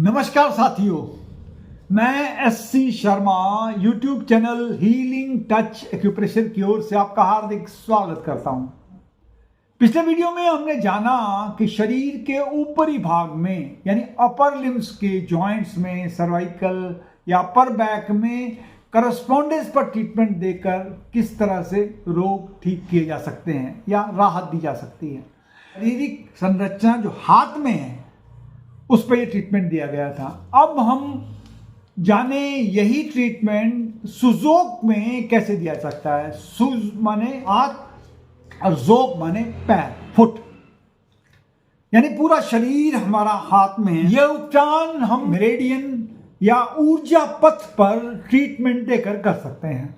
नमस्कार साथियों, मैं SC Sharma YouTube channel healing touch acupressure की ओर से आपका हार्दिक स्वागत करता हूं। पिछले वीडियो में हमने जाना कि शरीर के ऊपरी भाग में यानी अपर लिम्स के जॉइंट्स में, सर्वाइकल या अपर बैक में करस्पॉन्डेंस पर ट्रीटमेंट देकर किस तरह से रोग ठीक किए जा सकते हैं या राहत दी जा सकती है। शारीरिक संरचना जो हाथ में है उस पर यह ट्रीटमेंट दिया गया था। अब हम जाने यही ट्रीटमेंट सुजोक में कैसे दिया सकता है। सुज माने हाथ और जोक माने पैर, फुट, यानी पूरा शरीर हमारा हाथ में है। यह उपचार हम मेरिडियन या ऊर्जा पथ पर ट्रीटमेंट देकर कर सकते हैं।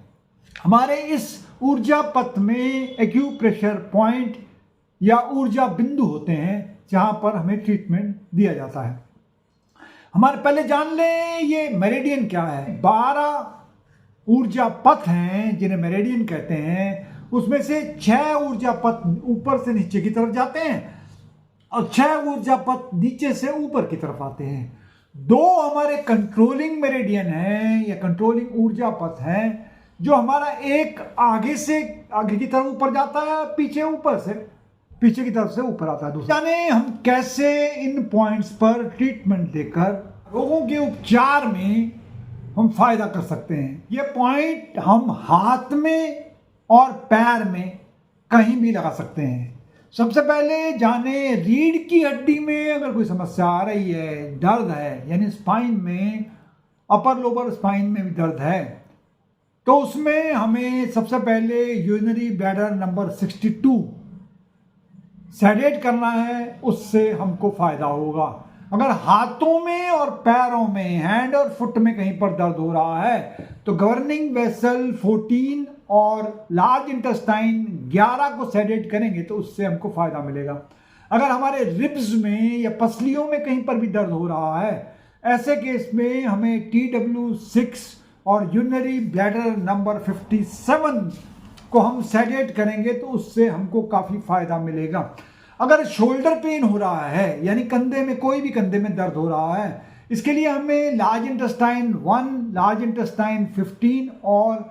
हमारे इस ऊर्जा पथ में एक्यूप्रेशर पॉइंट या ऊर्जा बिंदु होते हैं जहां पर हमें ट्रीटमेंट दिया जाता है। हमारे पहले जान लें ये मेरिडियन क्या है। 12 ऊर्जा पथ हैं जिन्हें मेरिडियन कहते हैं। उसमें से 6 ऊर्जा पथ ऊपर से नीचे की तरफ जाते हैं और 6 ऊर्जा पथ नीचे से ऊपर की तरफ आते हैं। 2 हमारे कंट्रोलिंग मेरिडियन हैं या कंट्रोलिंग ऊर्जा पथ हैं, जो हमारा एक आगे से आगे की तरफ ऊपर जाता है, पीछे की तरफ से ऊपर आता है। दूसरा जाने हम कैसे इन पॉइंट्स पर ट्रीटमेंट देकर रोगों के उपचार में हम फायदा कर सकते हैं। ये पॉइंट हम हाथ में और पैर में कहीं भी लगा सकते हैं। सबसे पहले जाने रीढ़ की हड्डी में अगर कोई समस्या आ रही है, दर्द है, यानी स्पाइन में, अपर लोअर स्पाइन में भी दर्द है, तो उसमें हमें सबसे पहले यूरिनरी ब्लैडर नंबर 62 सेडेट करना है, उससे हमको फायदा होगा। अगर हाथों में और पैरों में, हैंड और फुट में कहीं पर दर्द हो रहा है तो गवर्निंग वेसल 14 और लार्ज इंटेस्टाइन 11 को सेडेट करेंगे तो उससे हमको फायदा मिलेगा। अगर हमारे रिब्स में या पसलियों में कहीं पर भी दर्द हो रहा है, ऐसे केस में हमें TW6 और यूरिनरी ब्लैडर नंबर 57 को हम सेडेट करेंगे तो उससे हमको काफी फायदा मिलेगा। अगर शोल्डर पेन हो रहा है यानी कंधे में, कोई भी कंधे में दर्द हो रहा है, इसके लिए हमें लार्ज इंटेस्टाइन 1, लार्ज इंटेस्टाइन 15 और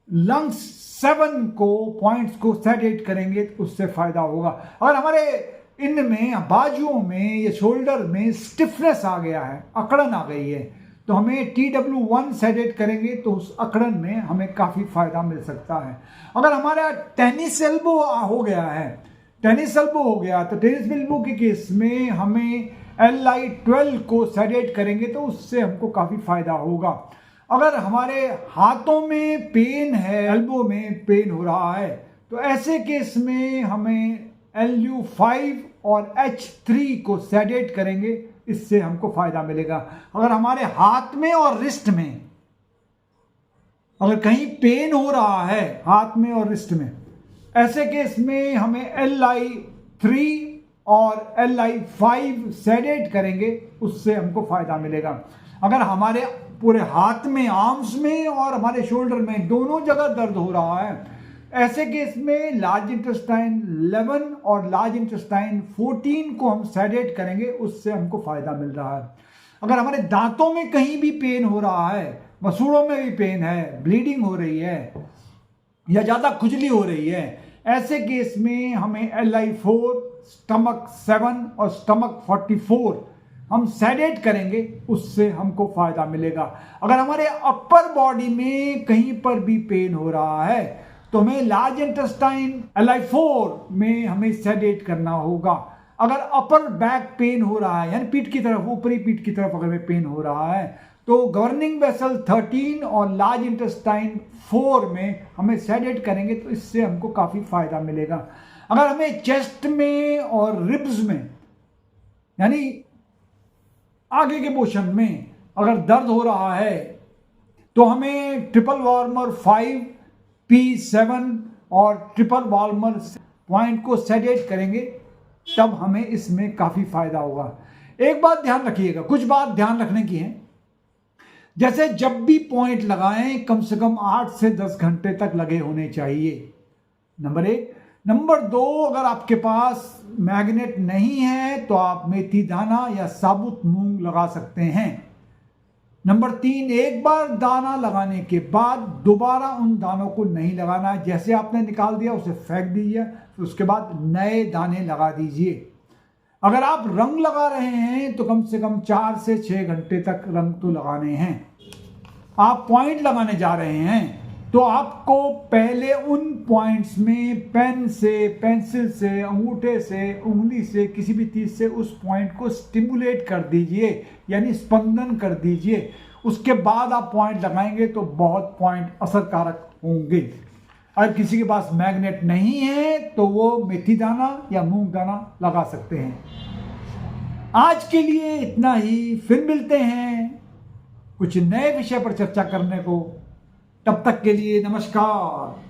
लंग्स 7 को पॉइंट्स को सेडेट करेंगे तो उससे फायदा होगा। अगर हमारे इनमें बाजुओं में या शोल्डर में स्टिफनेस आ गया है, अकड़न आ गई है, तो हमें TW1 सेडेट करेंगे तो उस अकड़न में हमें काफ़ी फायदा मिल सकता है। अगर हमारा टेनिस एल्बो हो गया तो टेनिस एल्बो के केस में हमें LI12 को सेडेट करेंगे तो उससे हमको काफ़ी फायदा होगा। अगर हमारे हाथों में पेन है, एल्बो में पेन हो रहा है, तो ऐसे केस में हमें LU5 और H3 को सेडेट करेंगे, इससे हमको फायदा मिलेगा। अगर हमारे हाथ में और रिस्ट में अगर कहीं पेन हो रहा है, हाथ में और रिस्ट में, ऐसे केस में हमें LI3 और LI5 सेडेट करेंगे, उससे हमको फायदा मिलेगा। अगर हमारे पूरे हाथ में, आर्म्स में और हमारे शोल्डर में दोनों जगह दर्द हो रहा है, ऐसे केस में लार्ज इंटेस्टाइन 11 और लार्ज इंटेस्टाइन 14 को हम सेडेट करेंगे, उससे हमको फायदा मिल रहा है। अगर हमारे दांतों में कहीं भी पेन हो रहा है, मसूड़ों में भी पेन है, ब्लीडिंग हो रही है या ज़्यादा खुजली हो रही है, ऐसे केस में हमें LI4, स्टमक 7 और स्टमक 44 हम सेडेट करेंगे, उससे हमको फायदा मिलेगा। अगर हमारे अपर बॉडी में कहीं पर भी पेन हो रहा है तो हमें लार्ज इंटेस्टाइन LI4 में हमें सेडेट करना होगा। अगर अपर बैक पेन हो रहा है यानी पीठ की तरफ, ऊपरी पीठ की तरफ अगर में पेन हो रहा है तो गवर्निंग वेसल 13 और लार्ज इंटेस्टाइन 4 में हमें सेडेट करेंगे तो इससे हमको काफ़ी फायदा मिलेगा। अगर हमें चेस्ट में और रिब्स में यानी आगे के पोर्शन में अगर दर्द हो रहा है तो हमें ट्रिपल वार्मर 5, P7 और ट्रिपल वार्मर पॉइंट को सेडेट करेंगे, तब हमें इसमें काफ़ी फायदा होगा। एक बात ध्यान रखिएगा, कुछ बात ध्यान रखने की है। जैसे जब भी पॉइंट लगाएं कम से कम 8 से 10 घंटे तक लगे होने चाहिए, नंबर 1। नंबर 2, अगर आपके पास मैग्नेट नहीं है तो आप मेथी दाना या साबुत मूंग लगा सकते हैं। नंबर 3, एक बार दाना लगाने के बाद दोबारा उन दानों को नहीं लगाना है। जैसे आपने निकाल दिया उसे फेंक दीजिए, फिर उसके बाद नए दाने लगा दीजिए। अगर आप रंग लगा रहे हैं तो कम से कम 4 से 6 घंटे तक रंग तो लगाने हैं। आप पॉइंट लगाने जा रहे हैं तो आपको पहले उन पॉइंट्स में पेन से, पेंसिल से, अंगूठे से, उंगली से, किसी भी चीज से उस पॉइंट को स्टिमुलेट कर दीजिए, यानी स्पंदन कर दीजिए। उसके बाद आप पॉइंट लगाएंगे तो बहुत पॉइंट असरकारक होंगे। अगर किसी के पास मैग्नेट नहीं है तो वो मेथी दाना या मूंग दाना लगा सकते हैं। आज के लिए इतना ही, फिर मिलते हैं कुछ नए विषय पर चर्चा करने को। तब तक के लिए नमस्कार।